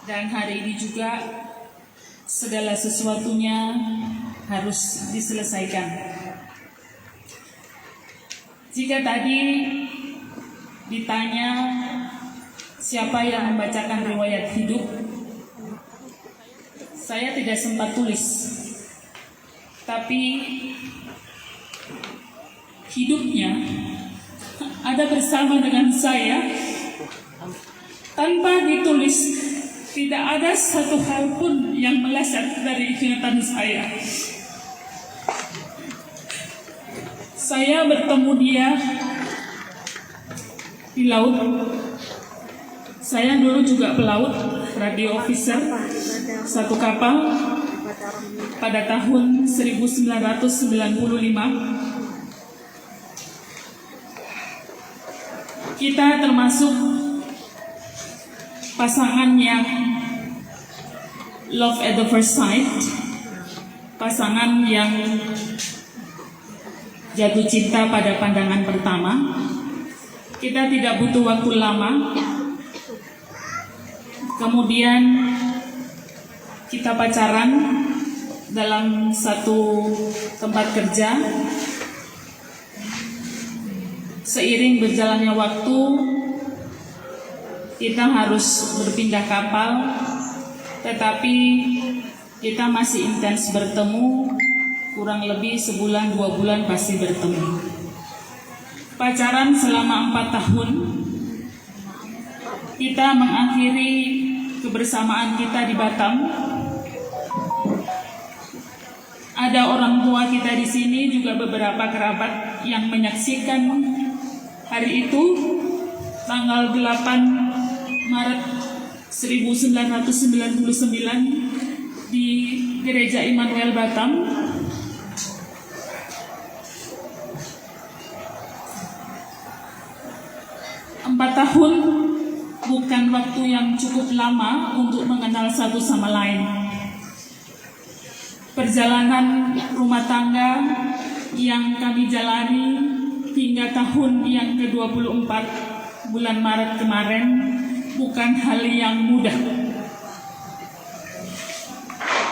Dan hari ini juga segala sesuatunya harus diselesaikan. Jika tadi ditanya siapa yang membacakan riwayat hidup, saya tidak sempat tulis. Tapi hidupnya ada bersama dengan saya tanpa ditulis. Tidak ada satu hal pun yang meleset dari ingatan saya. Saya bertemu dia di laut. Saya dulu juga pelaut, radio officer satu kapal pada tahun 1995. Kita termasuk pasangan yang love at the first sight, pasangan yang jatuh cinta pada pandangan pertama. Kita tidak butuh waktu lama. Kemudian kita pacaran dalam satu tempat kerja. Seiring berjalannya waktu, kita harus berpindah kapal, tetapi kita masih intens bertemu, kurang lebih sebulan 2 bulan pasti bertemu. Pacaran selama 4 tahun, kita mengakhiri kebersamaan kita di Batam. Ada orang tua kita di sini, juga beberapa kerabat yang menyaksikan hari itu, tanggal 8 Maret 1999 di Gereja Immanuel Batam. Empat tahun bukan waktu yang cukup lama untuk mengenal satu sama lain. Perjalanan rumah tangga yang kami jalani hingga tahun yang ke-24 bulan Maret kemarin bukan hal yang mudah.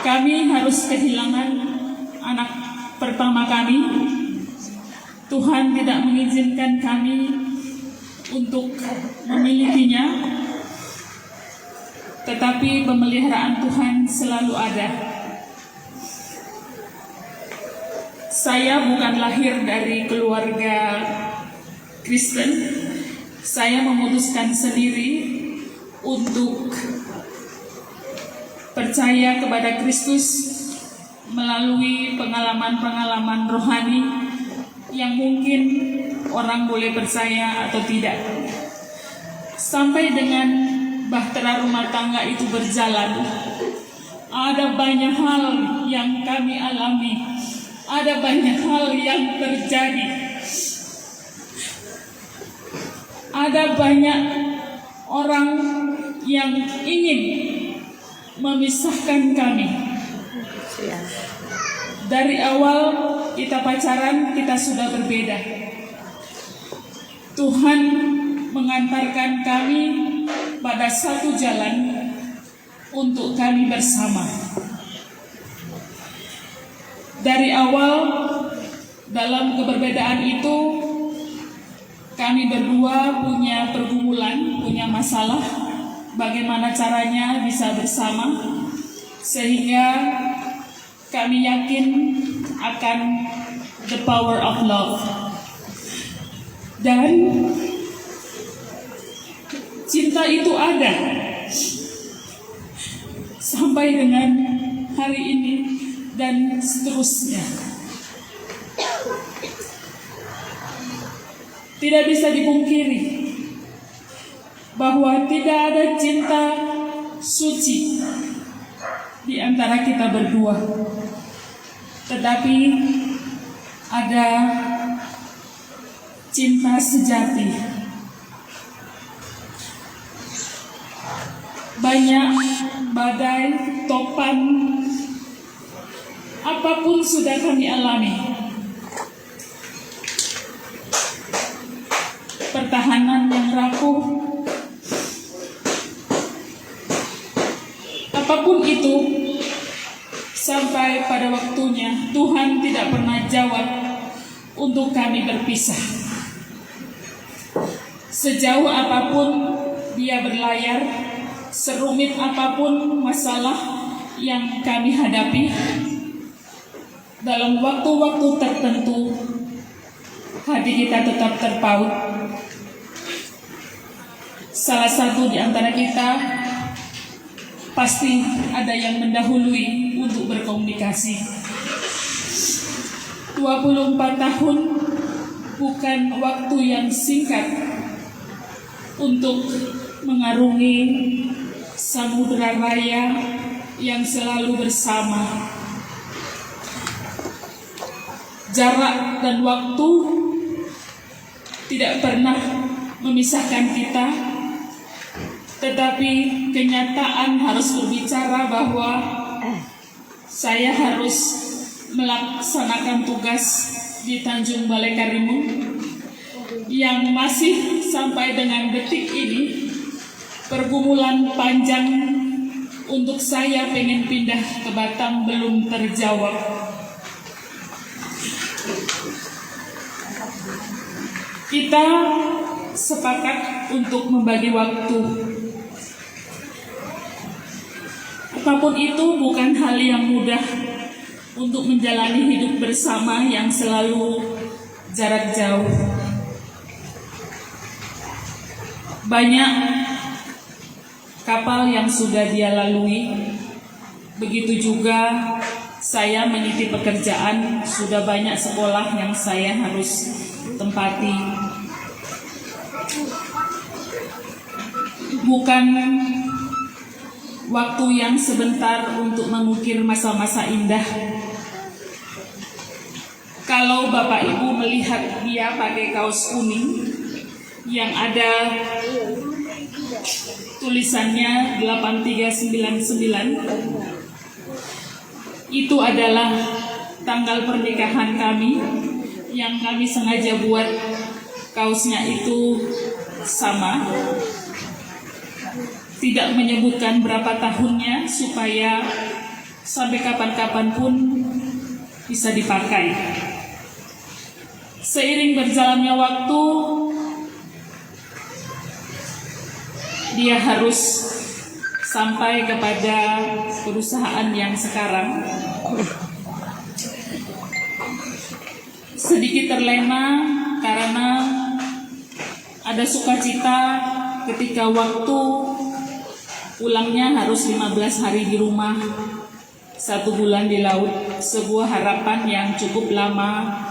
Kami harus kehilangan anak pertama kami. Tuhan tidak mengizinkan kami untuk memilikinya, tetapi pemeliharaan Tuhan selalu ada. Saya bukan lahir dari keluarga Kristen. Saya memutuskan sendiri untuk percaya kepada Kristus melalui pengalaman-pengalaman rohani yang mungkin orang boleh percaya atau tidak. Sampai dengan bahtera rumah tangga itu berjalan, ada banyak hal yang kami alami, ada banyak hal yang terjadi, ada banyak orang yang ingin memisahkan kami. Dari awal kita pacaran, kita sudah berbeda. Tuhan mengantarkan kami pada satu jalan untuk kami bersama. Dari awal dalam keberbedaan itu, kami berdua punya pergumulan, punya masalah. Bagaimana caranya bisa bersama, sehingga kami yakin akan the power of love. Dan cinta itu ada sampai dengan hari ini dan seterusnya. Tidak bisa dipungkiri bahwa tidak ada cinta suci di antara kita berdua, tetapi ada cinta sejati. Banyak badai, topan, apapun sudah kami alami. Pertahanan yang rapuh, Apapun itu, sampai pada waktunya Tuhan tidak pernah jawab untuk kami berpisah. Sejauh apapun Dia berlayar, serumit apapun masalah yang kami hadapi, dalam waktu-waktu tertentu hati kita tetap terpaut. Salah satu di antara kita pasti ada yang mendahului untuk berkomunikasi. 24 tahun bukan waktu yang singkat untuk mengarungi samudera raya yang selalu bersama. Jarak dan waktu tidak pernah memisahkan kita, tetapi kenyataan harus berbicara bahwa saya harus melaksanakan tugas di Tanjung Balai Karimun yang masih sampai dengan detik ini pergumulan panjang untuk saya pengen pindah ke Batam belum terjawab. Kita sepakat untuk membagi waktu. Apapun itu bukan hal yang mudah untuk menjalani hidup bersama yang selalu jarak jauh. Banyak kapal yang sudah dia lalui, begitu juga saya meniti pekerjaan, sudah banyak sekolah yang saya harus tempati. Bukan waktu yang sebentar untuk mengukir masa-masa indah. Kalau Bapak Ibu melihat dia pakai kaos kuning yang ada tulisannya 8399, itu adalah tanggal pernikahan kami yang kami sengaja buat kaosnya itu sama, tidak menyebutkan berapa tahunnya supaya sampai kapan-kapan pun bisa dipakai. Seiring berjalannya waktu, dia harus sampai kepada perusahaan yang sekarang. Sedikit terlena karena ada sukacita ketika waktu pulangnya harus 15 hari di rumah, 1 bulan di laut. Sebuah harapan yang cukup lama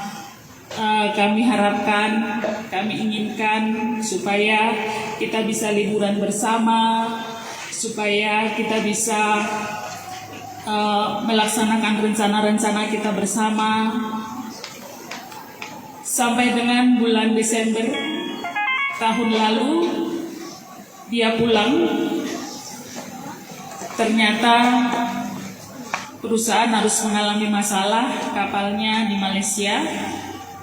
kami harapkan, kami inginkan supaya kita bisa liburan bersama, supaya kita bisa melaksanakan rencana-rencana kita bersama. Sampai dengan bulan Desember tahun lalu dia pulang, ternyata perusahaan harus mengalami masalah, kapalnya di Malaysia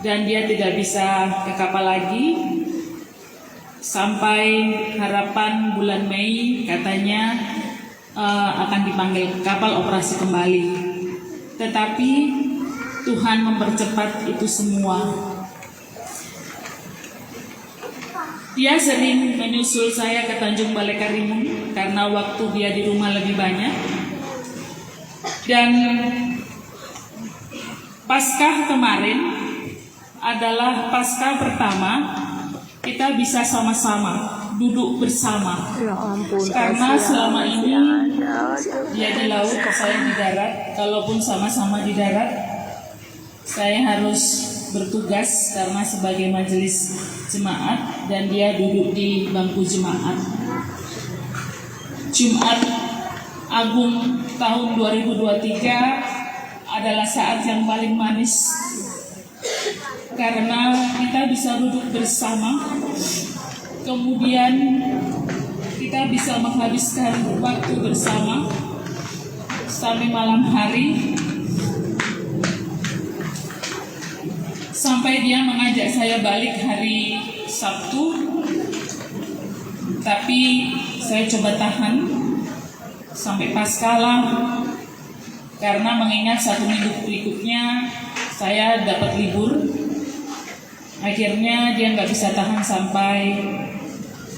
dan dia tidak bisa ke kapal lagi. Sampai harapan bulan Mei katanya akan dipanggil kapal operasi kembali. Tetapi Tuhan mempercepat itu semua. Dia sering menyusul saya ke Tanjung Balai Karimun karena waktu dia di rumah lebih banyak. Dan Paskah kemarin adalah Paskah pertama kita bisa sama-sama duduk bersama. Ya ampun, karena selama ini dia di laut, saya di darat. Kalaupun sama-sama di darat, saya harus bertugas karena sebagai majelis jemaat dan dia duduk di bangku jemaat. Jumat Agung tahun 2023 adalah saat yang paling manis karena kita bisa duduk bersama, kemudian kita bisa menghabiskan waktu bersama sampai malam hari, sampai dia mengajak saya balik hari Sabtu, tapi saya coba tahan. sampai Paskah karena mengingat 1 minggu berikutnya saya dapat libur. Akhirnya dia nggak bisa tahan sampai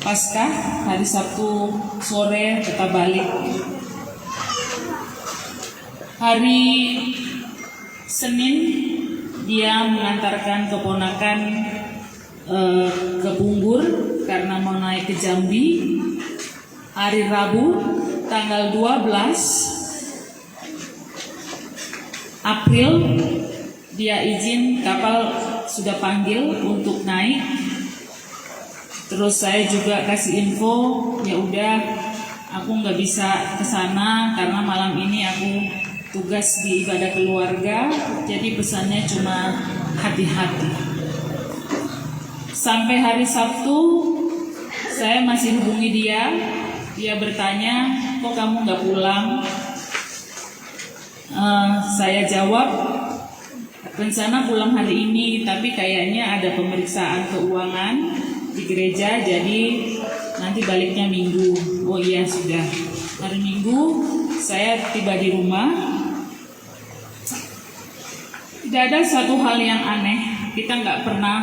Paskah, hari Sabtu sore kita balik. Hari Senin dia mengantarkan keponakan ke Bunggur karena mau naik ke Jambi. Hari Rabu tanggal 12 April dia izin, kapal sudah panggil untuk naik. Terus saya juga kasih info, ya udah aku nggak bisa ke sana karena malam ini aku tugas di ibadah keluarga. Jadi pesannya cuma hati-hati. Sampai hari Sabtu saya masih hubungi dia. Dia bertanya, kok kamu nggak pulang? Saya jawab, rencana pulang hari ini, tapi kayaknya ada pemeriksaan keuangan di gereja, jadi nanti baliknya Minggu. Oh iya sudah. Hari Minggu saya tiba di rumah. Tidak ada satu hal yang aneh, kita nggak pernah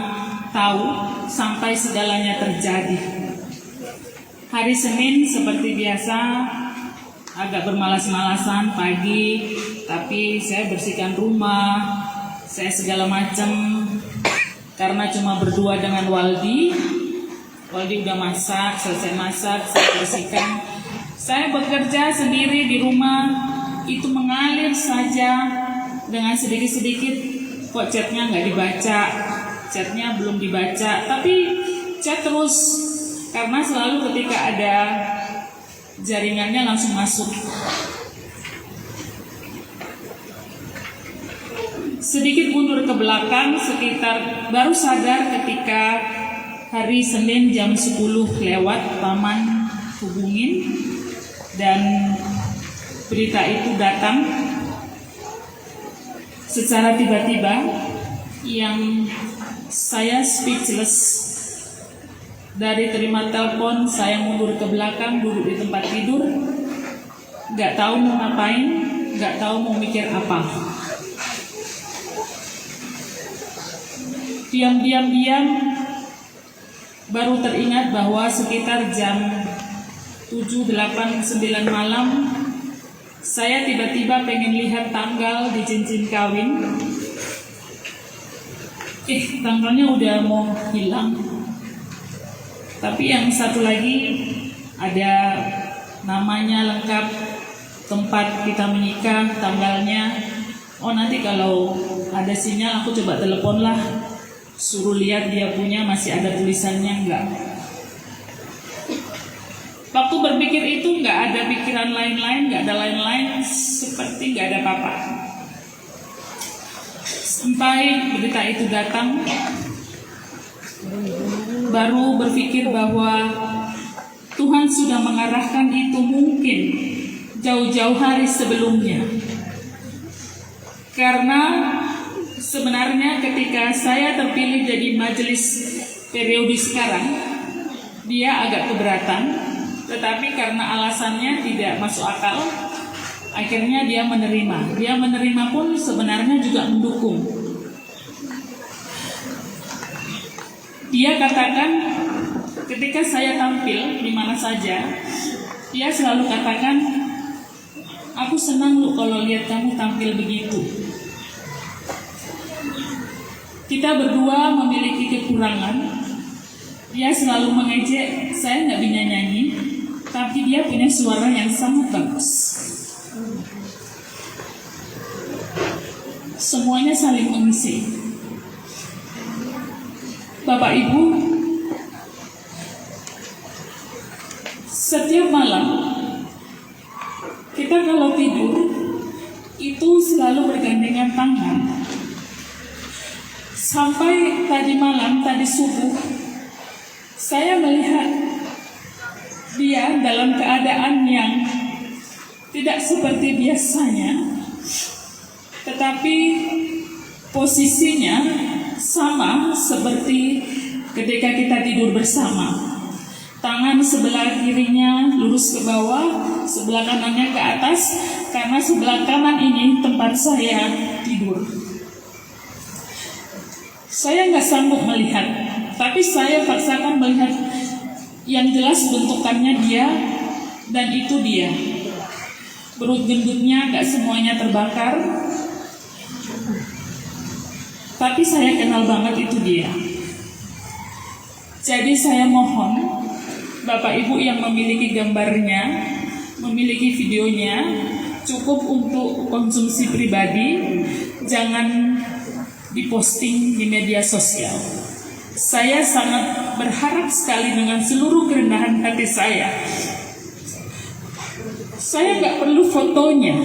tahu sampai segalanya terjadi. Hari Senin seperti biasa agak bermalas-malasan pagi, tapi saya bersihkan rumah, saya segala macam karena cuma berdua dengan Waldi. Waldi udah masak, selesai masak, saya bersihkan. Saya bekerja sendiri di rumah, itu mengalir saja dengan sedikit-sedikit. Kok chatnya nggak dibaca, chatnya belum dibaca, tapi chat terus karena selalu ketika ada jaringannya langsung masuk. Sedikit mundur ke belakang, sekitar baru sadar ketika hari Senin jam 10 lewat Paman hubungin dan berita itu datang secara tiba-tiba yang saya speechless. Dari terima telepon, saya mundur ke belakang, duduk di tempat tidur, nggak tahu mau ngapain, nggak tahu mau mikir apa. Diam-diam baru teringat bahwa sekitar jam 7, 8, 9 malam, saya tiba-tiba pengen lihat tanggal di cincin kawin. Tanggalnya udah mau hilang. Tapi yang satu lagi ada namanya lengkap, tempat kita menikah, tanggalnya. Oh nanti kalau ada sinyal aku coba telepon lah, suruh lihat dia punya masih ada tulisannya enggak. Waktu berpikir itu nggak ada pikiran lain-lain, nggak ada lain-lain, seperti nggak ada apa-apa. Sampai berita itu datang, baru berpikir bahwa Tuhan sudah mengarahkan itu mungkin jauh-jauh hari sebelumnya. Karena sebenarnya ketika saya terpilih jadi majelis periode sekarang, dia agak keberatan, tetapi karena alasannya tidak masuk akal, akhirnya dia menerima. Dia menerima pun sebenarnya juga mendukung. Dia katakan ketika saya tampil di mana saja, dia selalu katakan, aku senang lu kalau lihat kamu tampil begitu. Kita berdua memiliki kekurangan. Dia selalu mengejek, saya nggak bisa nyanyi, tapi dia punya suara yang sangat bagus. Semuanya saling mengisi. Bapak Ibu, setiap malam kita kalau tidur itu selalu bergandengan tangan. Sampai tadi malam, tadi subuh, saya melihat dia dalam keadaan yang tidak seperti biasanya, tetapi posisinya sama seperti ketika kita tidur bersama. Tangan tangan sebelah kirinya lurus ke bawah, sebelah kanannya ke atas, karena sebelah kanan ini tempat saya tidur. Saya nggak sanggup melihat, tapi saya paksakan melihat yang jelas bentukannya dia, dan itu dia. Perut gendutnya nggak semuanya terbakar, tapi saya kenal banget itu dia. Jadi saya mohon Bapak Ibu yang memiliki gambarnya, memiliki videonya, cukup untuk konsumsi pribadi, jangan diposting di media sosial. Saya sangat berharap sekali dengan seluruh kerendahan hati saya nggak perlu fotonya,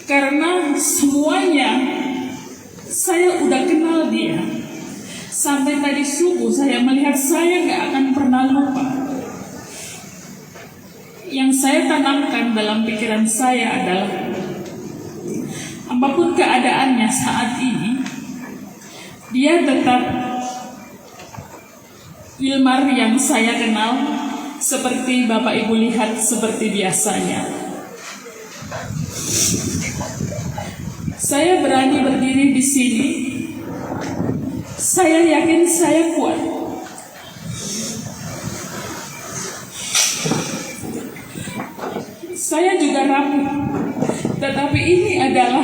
karena semuanya saya udah kenal dia. Sampai tadi subuh saya melihat, saya nggak akan pernah lupa. Yang saya tanamkan dalam pikiran saya adalah, apapun keadaannya saat ini, dia tetap Wilmar yang saya kenal, seperti Bapak Ibu lihat seperti biasanya. Saya berani berdiri di sini. Saya yakin saya kuat. Saya juga rapuh, tetapi ini adalah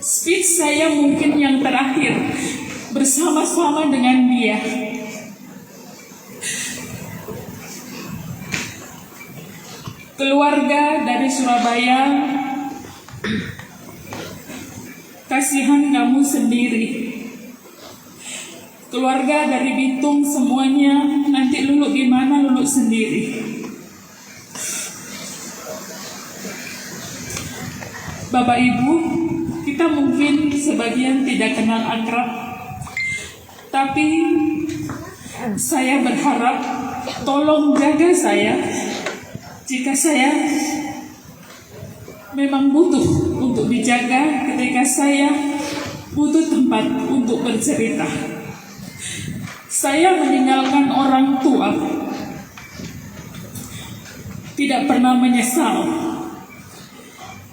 speech saya mungkin yang terakhir bersama-sama dengan dia. Keluarga dari Surabaya, kasihan kamu sendiri. Keluarga dari Bitung semuanya, nanti Lulu gimana, Lulu sendiri. Bapak Ibu, kita mungkin sebagian tidak kenal akrab, tapi saya berharap tolong jaga saya jika saya memang butuh untuk dijaga, ketika saya butuh tempat untuk bercerita. Saya meninggalkan orang tua, tidak pernah menyesal,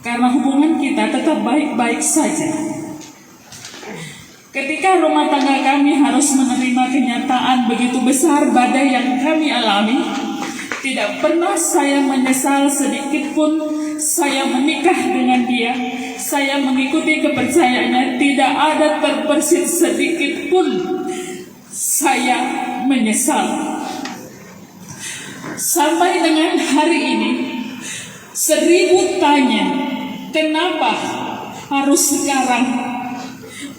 karena hubungan kita tetap baik-baik saja. Ketika rumah tangga kami harus menerima kenyataan begitu besar badai yang kami alami, tidak pernah saya menyesal sedikit pun. Saya menikah dengan dia, saya mengikuti kepercayaannya, tidak ada terbersit sedikit pun saya menyesal. Sampai dengan hari ini, 1000 tanya, kenapa harus sekarang?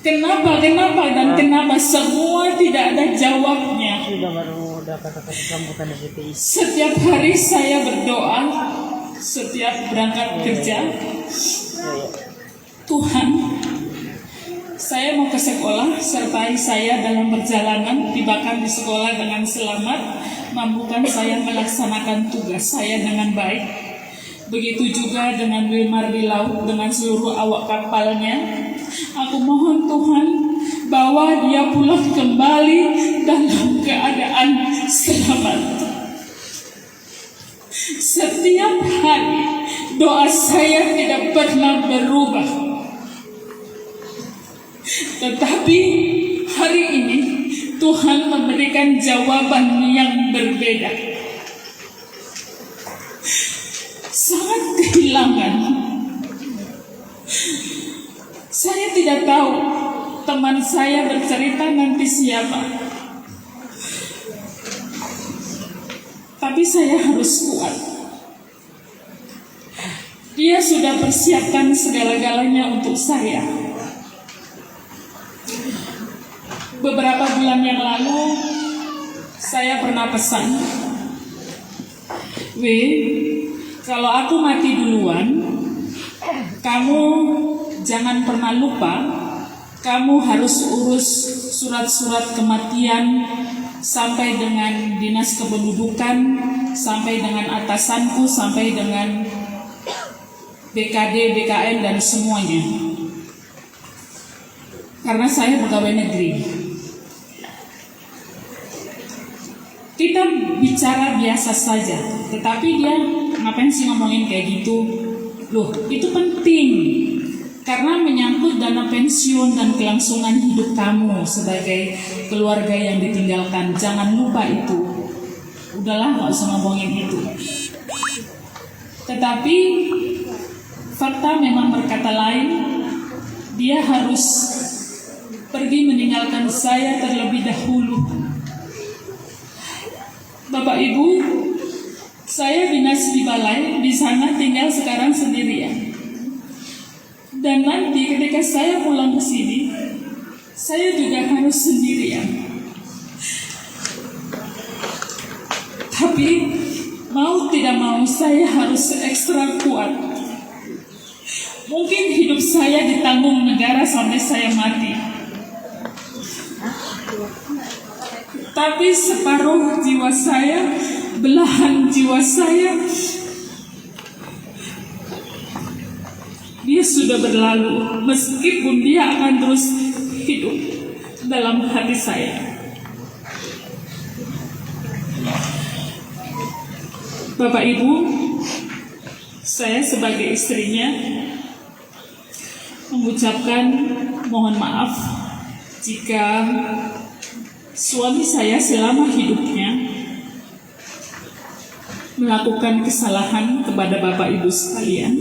Kenapa, dan kenapa? Semua tidak ada jawabnya. Setiap hari saya berdoa, setiap berangkat kerja, Tuhan, saya mau ke sekolah, sertai saya dalam perjalanan, tibakan di sekolah dengan selamat, mampukan saya melaksanakan tugas saya dengan baik. Begitu juga dengan Wilmar di laut, dengan seluruh awak kapalnya. Aku mohon Tuhan, bawa dia pulang kembali dalam keadaan selamat. Setiap hari doa saya tidak pernah berubah. Tetapi hari ini Tuhan memberikan jawaban yang berbeda. Sangat kehilangan. Saya tidak tahu teman saya bercerita nanti siapa. Tapi saya harus kuat. Dia sudah persiapkan segala-galanya untuk saya. Beberapa bulan yang lalu, saya pernah pesan, kalau aku mati duluan, kamu jangan pernah lupa, kamu harus urus surat-surat kematian sampai dengan dinas kependudukan, sampai dengan atasanku, sampai dengan BKD, BKN, dan semuanya. Karena saya pegawai negeri. kita bicara biasa saja, tetapi dia ngapain sih ngomongin kayak gitu? Loh, itu penting karena menyangkut dana pensiun dan kelangsungan hidup kamu sebagai keluarga yang ditinggalkan. Jangan lupa itu. Udahlah, nggak usah ngomongin itu. Tetapi fakta memang berkata lain. Dia harus pergi meninggalkan saya terlebih dahulu. Bapak Ibu, saya dinas di balai, di sana tinggal sekarang sendirian. Dan nanti ketika saya pulang ke sini, saya juga harus sendirian. Tapi mau tidak mau saya harus ekstra kuat. Mungkin hidup saya ditanggung negara sampai saya mati. Tapi separuh jiwa saya, belahan jiwa saya, dia sudah berlalu, meskipun dia akan terus hidup dalam hati saya. Bapak Ibu, saya sebagai istrinya mengucapkan mohon maaf jika suami saya selama hidupnya melakukan kesalahan kepada Bapak Ibu sekalian.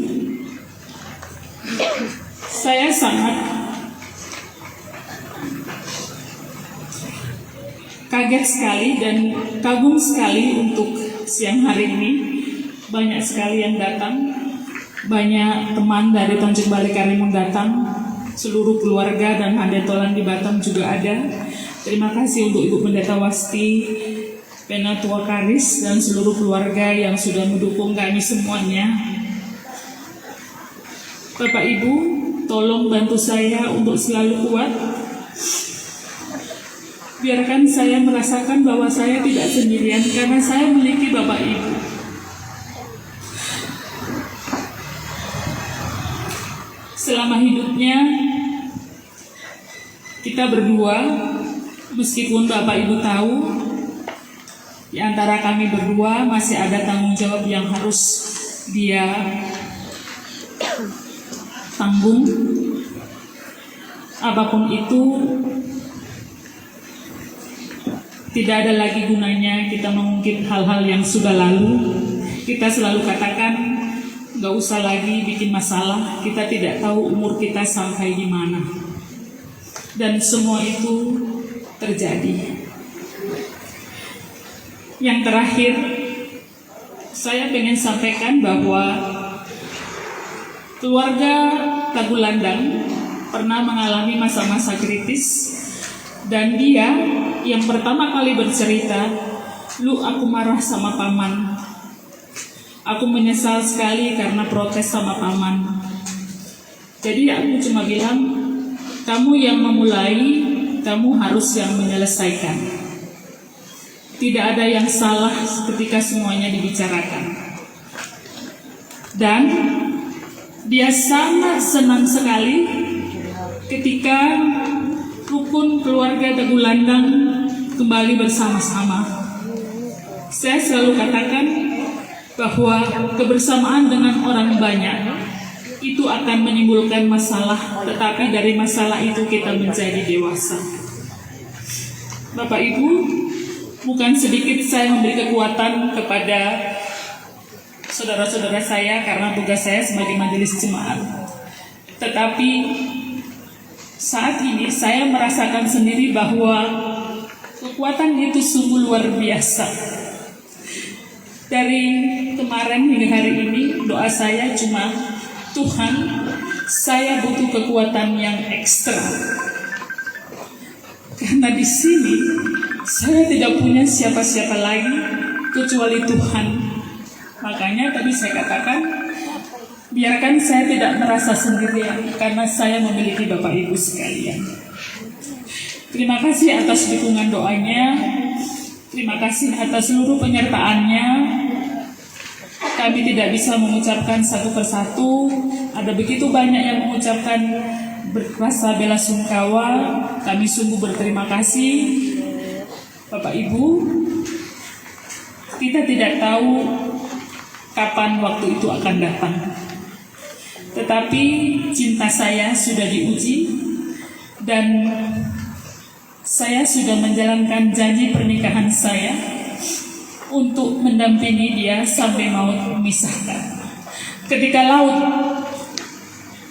Saya sangat kaget sekali dan kagum sekali untuk siang hari ini. Banyak sekali yang datang, banyak teman dari Tanjung Balai Karimun datang, seluruh keluarga dan handetolan di Batam juga ada. Terima kasih untuk Ibu Pendeta Wasti, Penatua Karis, dan seluruh keluarga yang sudah mendukung kami semuanya. Bapak Ibu, tolong bantu saya untuk selalu kuat. Biarkan saya merasakan bahwa saya tidak sendirian karena saya memiliki Bapak Ibu. Selama hidupnya kita berdua, meskipun Bapak Ibu tahu di antara kami berdua masih ada tanggung jawab yang harus dia tanggung. Apapun itu, tidak ada lagi gunanya kita mengungkit hal-hal yang sudah lalu. Kita selalu katakan, gak usah lagi bikin masalah, kita tidak tahu umur kita sampai di mana. Dan semua itu terjadi. Yang terakhir, saya ingin sampaikan bahwa keluarga Tagulandang pernah mengalami masa-masa kritis, dan dia yang pertama kali bercerita, "Lu, aku marah sama paman. Aku menyesal sekali karena protes sama paman. Jadi aku cuma bilang, kamu yang memulai, kamu harus yang menyelesaikan. Tidak ada yang salah ketika semuanya dibicarakan." Dan dia sangat senang sekali ketika rukun keluarga Tagulandang kembali bersama-sama. Saya selalu katakan bahwa kebersamaan dengan orang banyak itu akan menimbulkan masalah, tetapi dari masalah itu kita menjadi dewasa. Bapak Ibu, bukan sedikit saya memberi kekuatan kepada saudara-saudara saya karena tugas saya sebagai majelis jemaat. Tetapi saat ini saya merasakan sendiri bahwa kekuatan itu sungguh luar biasa. Dari kemarin hingga hari ini doa saya cuma, Tuhan, saya butuh kekuatan yang ekstra. Karena di sini saya tidak punya siapa-siapa lagi kecuali Tuhan. Makanya tadi saya katakan, biarkan saya tidak merasa sendirian karena saya memiliki Bapak Ibu sekalian. Terima kasih atas dukungan doanya. Terima kasih atas seluruh penyertaannya. Kami tidak bisa mengucapkan satu persatu. Ada begitu banyak yang mengucapkan berrasa bela sungkawa. Kami sungguh berterima kasih. Bapak Ibu, Kita tidak tahu kapan waktu itu akan datang. Tetapi cinta saya sudah diuji dan saya sudah menjalankan janji pernikahan saya untuk mendampingi dia sampai maut memisahkan. Ketika laut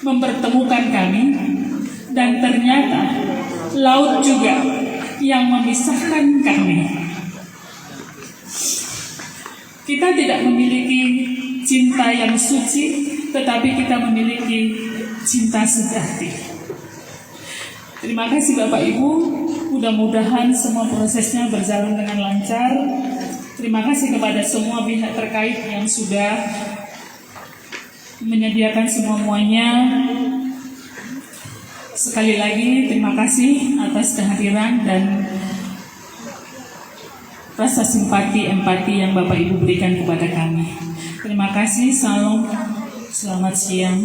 mempertemukan kami dan ternyata laut juga yang memisahkan kami. Kita tidak memiliki cinta yang suci, tetapi kita memiliki cinta sejati. Terima kasih Bapak Ibu, mudah-mudahan semua prosesnya berjalan dengan lancar. Terima kasih kepada semua pihak terkait yang sudah menyediakan semuanya. Sekali lagi terima kasih atas kehadiran dan rasa simpati, empati yang Bapak Ibu berikan kepada kami. Terima kasih, salam, selamat siang.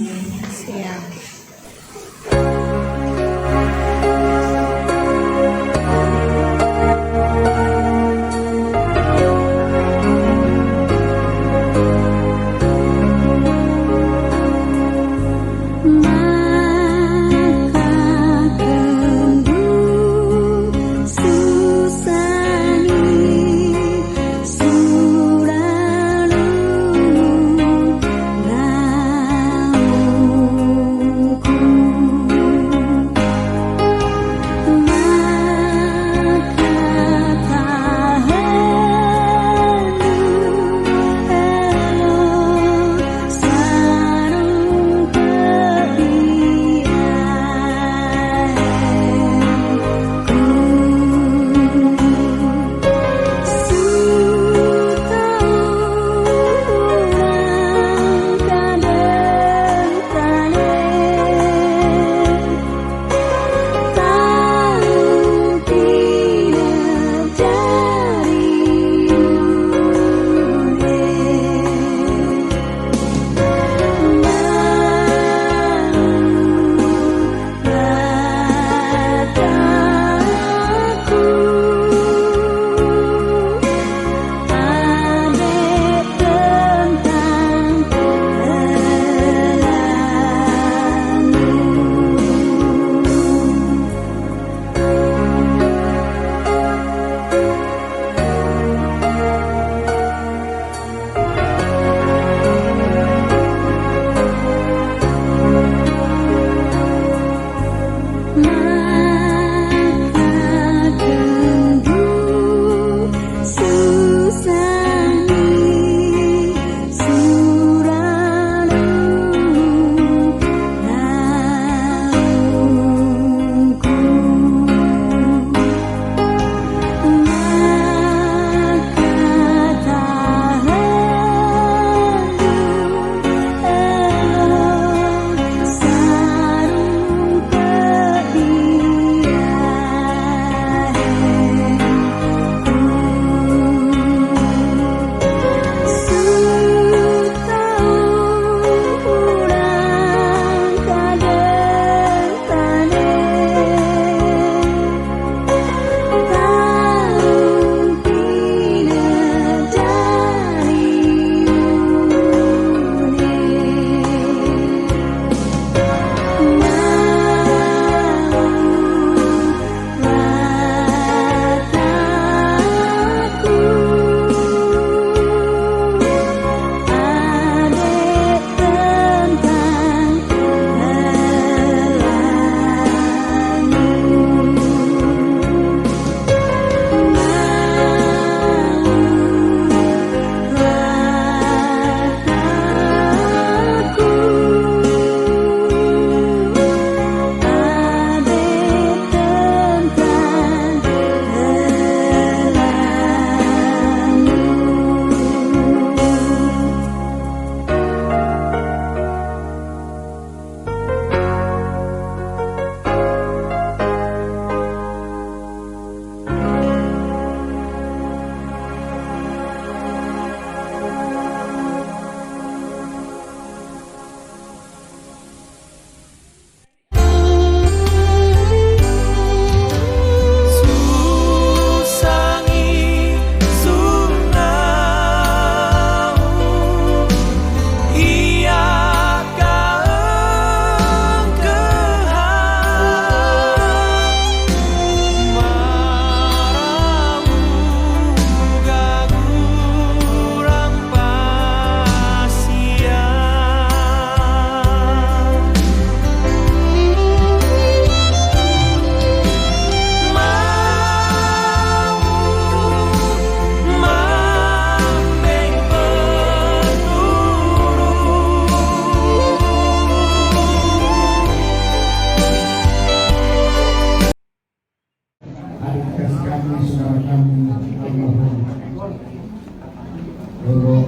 untuk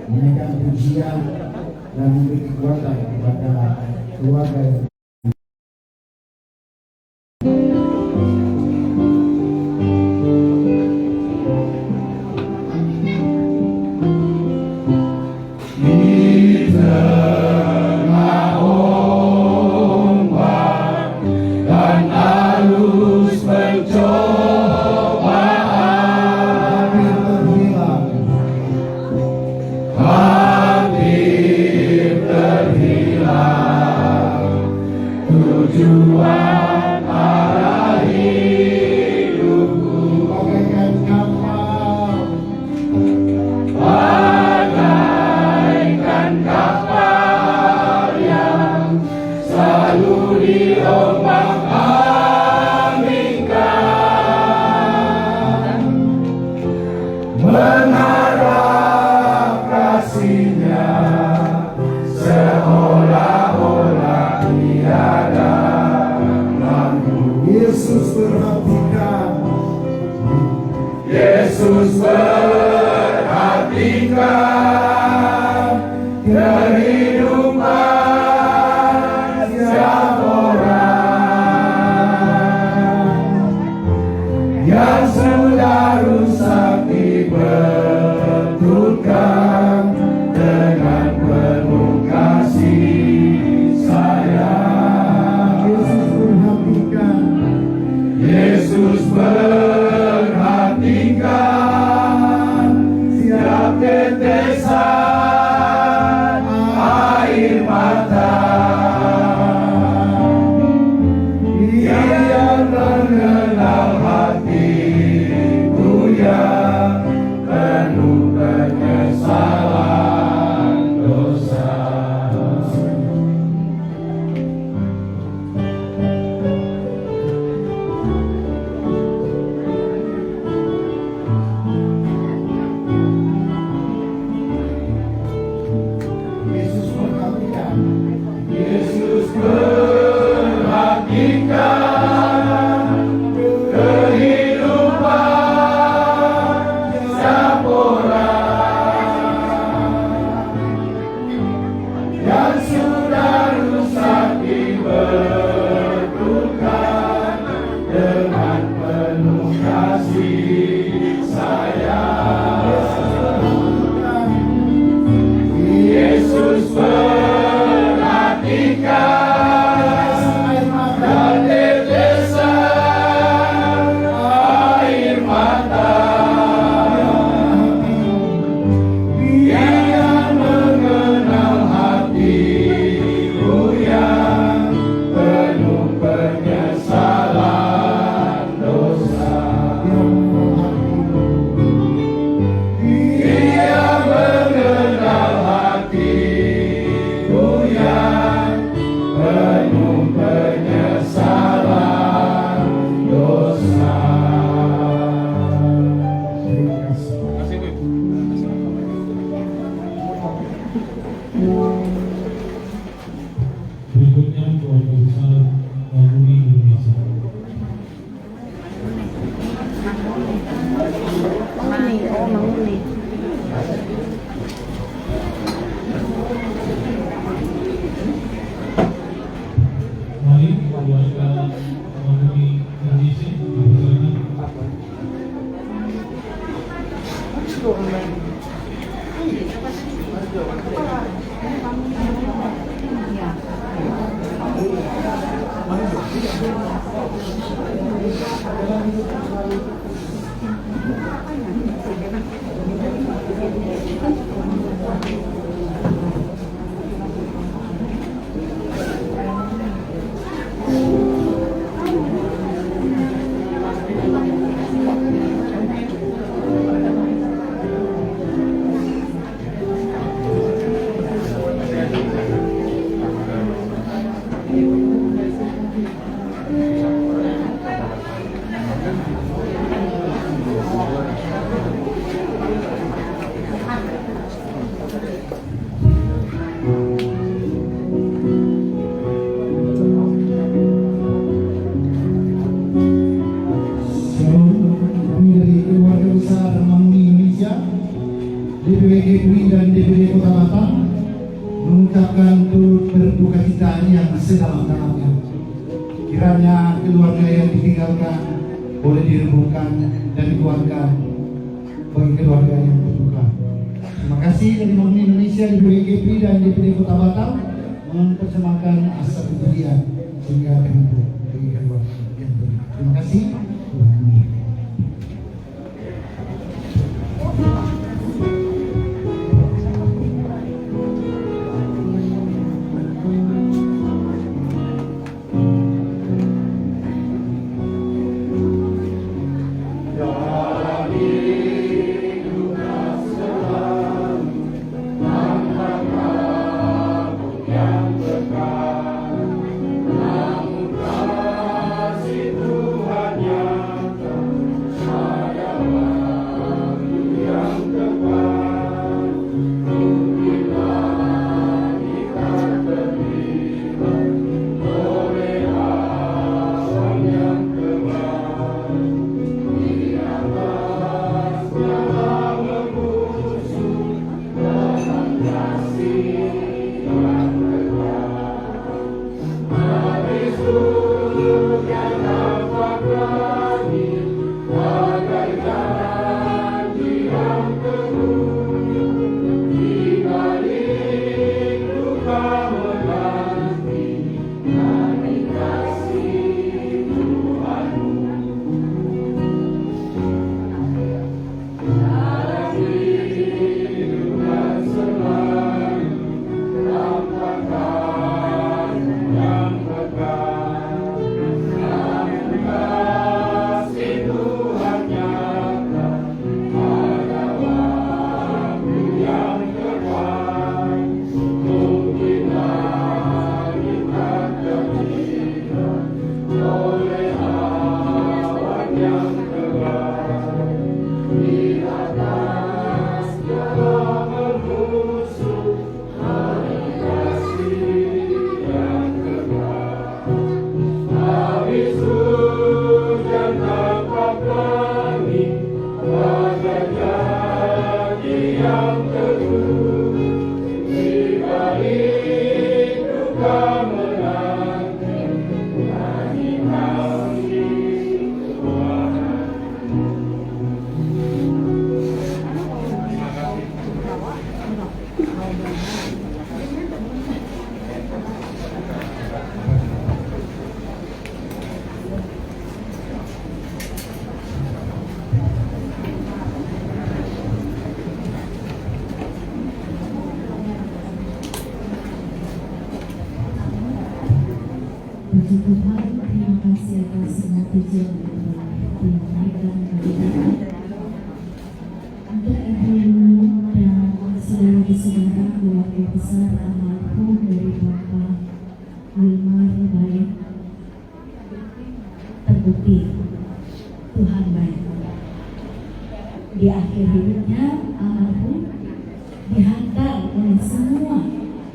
menaikkan pujian dan memberi kekuatan kepada keluarga yang tujuan arah hidupku bagaikan kapal yang selalu diombang-ambingkan, mengharap kasihnya seolah-olah tiada. Yesus perhatikan, Yesus perhatikan kehidupan setiap orang yang sudah rusak dibetulkan dengan penuh kasih sayang. Yesus perhatikan setiap tetesan air mata. Dia mengenal hatiku yang penuh penyesalan dosa. Yesus perhatikan kehidupan setiap orang yang sudah rusak dibetulkan dengan penuh kasih sayang. Yesus dan tetesan air mata. Dia mengenal hatiku yang penuh penyesalan dosa. Dia mengenal hatiku yang penuh penyesalan dosa. Berikutnya keluarga besar Banguni Indonesia. Manguni. Mari keluarga Banguni Indonesia dipersilakan. Indonesia, DPW GPI dan DPD Kota Batam mengucapkan turut berduka cita yang sedalam-dalamnya. Kiranya keluarga yang ditinggalkan boleh dirembukan dan dikeluarkan bagi keluarga yang terluka. Terima kasih dari Bank Indonesia, DPW GPI dan DPD Kota Batam mempersembahkan asa kemuliaan sehingga terhibur bagi keluarga yang terluka. Terima kasih. Puji Tuhan, terima kasih atas semua pujian yang telah dinaikkan kepada kita. Untuk ibu dan seluruh saudara keluarga besar almarhum dari Bapak Wilmar baik, terbukti Tuhan baik. Di akhir hidupnya almarhum dihantar oleh semua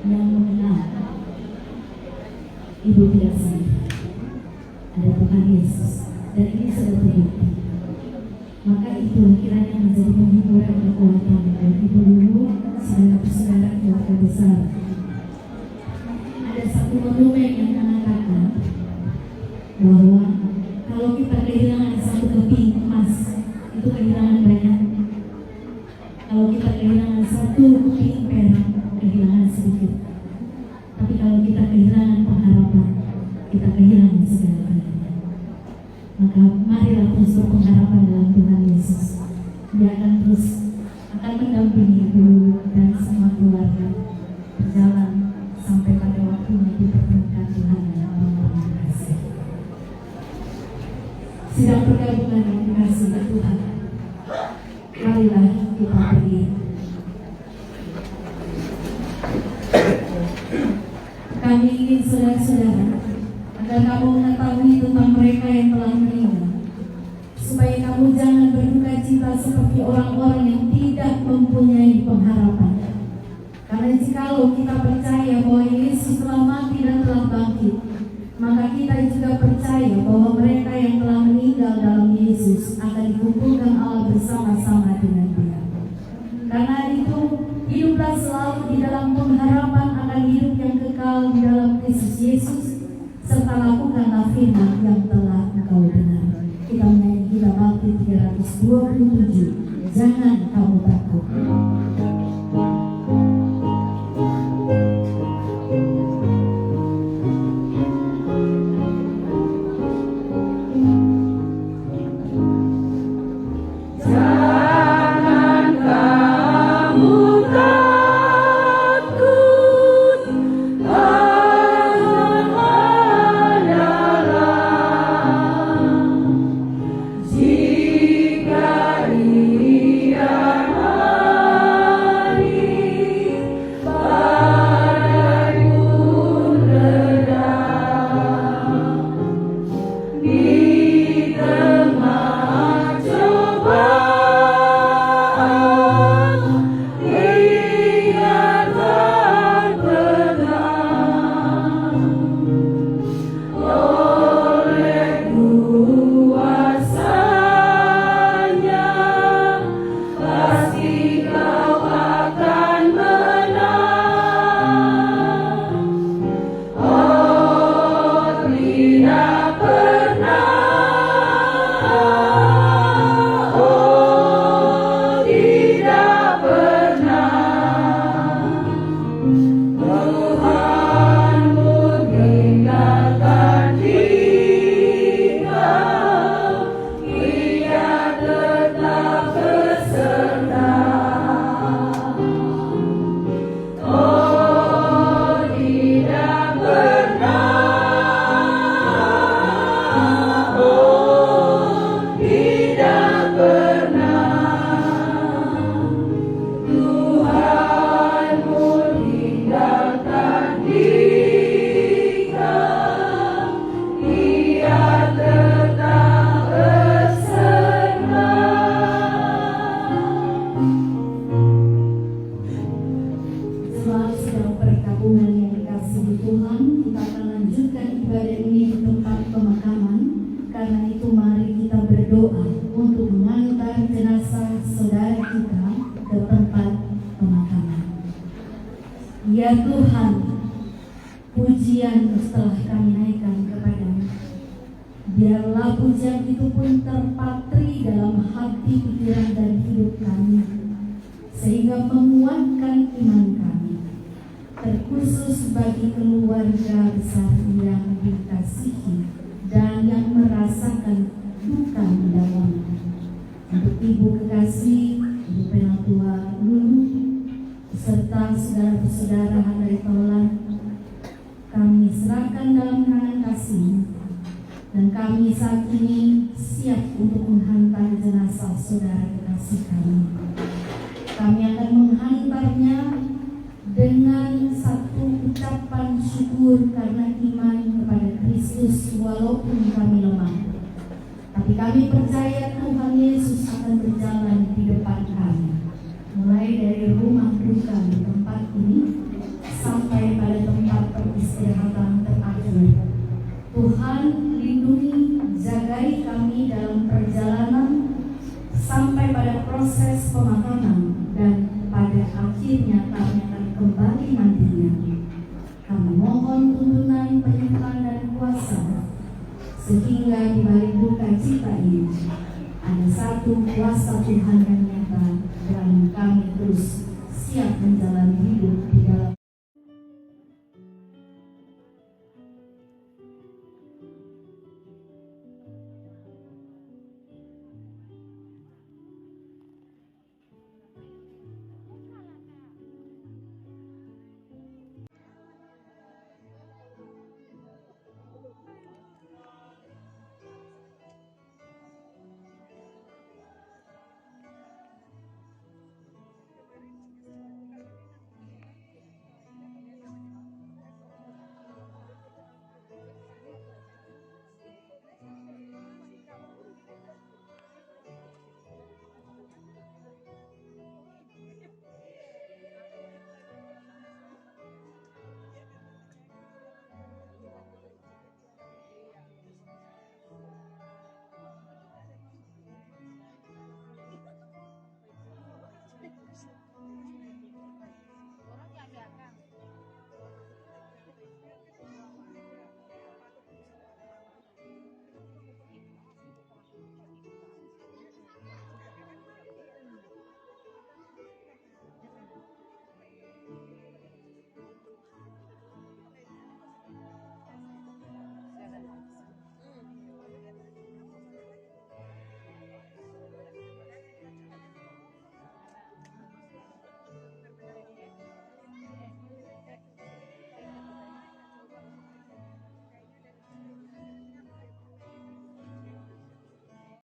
yang mengenal Ibu tidak sendiri, ada Tuhan Yesus, dan ini sudah terbukti. Maka itu kiranya menjadi penghiburan dan kekuatan dan ibu dulu, saudara-saudara keluarga besar. Ada satu monumen yang mengatakan bahwa kalau kita kehilangan satu keping emas, itu kehilangan banyak. Kalau kita kehilangan satu keping perak, kehilangan sedikit. Tapi kalau kita kehilangan pengharapan, kita kehilangan segala-galanya. Maka marilah terus berpengharapan dalam Tuhan Yesus. Dia akan mendampingi ibu dan semua keluarga berjalan sampai pada waktunya dipertemukan Tuhan yang Maha Kasih. Sidang pergabungan yang dikasihi Tuhan, marilah kita berdiri. Kami ingin saudara-saudara agar kamu mengetahui tentang mereka yang telah meninggal, supaya kamu jangan berduka cita seperti orang-orang yang tidak mempunyai pengharapan. Karena jikalau kita percaya bahwa Yesus telah mati dan telah bangkit, maka kita juga percaya bahwa mereka yang telah meninggal dalam Yesus akan dikumpulkan Allah bersama-sama dengan Dia. 327. Jangan kamu takut. Selalu sedang perkabungan yang dikasihi Tuhan, kita akan lanjutkan ibadah ini di tempat pemakaman. Karena itu mari kita berdoa untuk mengantar jenazah saudara kita ke tempat pemakaman. Ya Tuhan, pujian telah kami naikkan kepadamu. Biarlah pujian itu pun terpatri dalam hati, pikiran, dan hidup kami, sehingga menguatkan iman kami, terkhusus bagi keluarga besar yang dikasihi dan yang merasakan duka mendalam. Untuk Ibu kekasih, Ibu Penatua Lulu, serta saudara-saudara Handai Taulan, kami serahkan dalam tangan kasih, dan kami saat ini siap untuk menghantar jenazah saudara kekasih kami. Kami akan menghantarnya dengan satu ucapan syukur karena iman kepada Kristus walaupun kami lemah. Tapi kami percaya Tuhan Yesus akan berjalan di depan kami, mulai dari rumah duka di tempat ini sampai pada tempat peristirahatan terakhir. Tuhan lindungi, jagai kami dalam perjalanan sampai pada proses pemakaman, dan pada akhirnya kami akan kembali nantinya. Kami mohon tuntunan penyertaan dan kuasa, sehingga di balik duka cita ini ada satu kuasa Tuhan yang nyata, dan kami terus siap menjalani hidup di dalam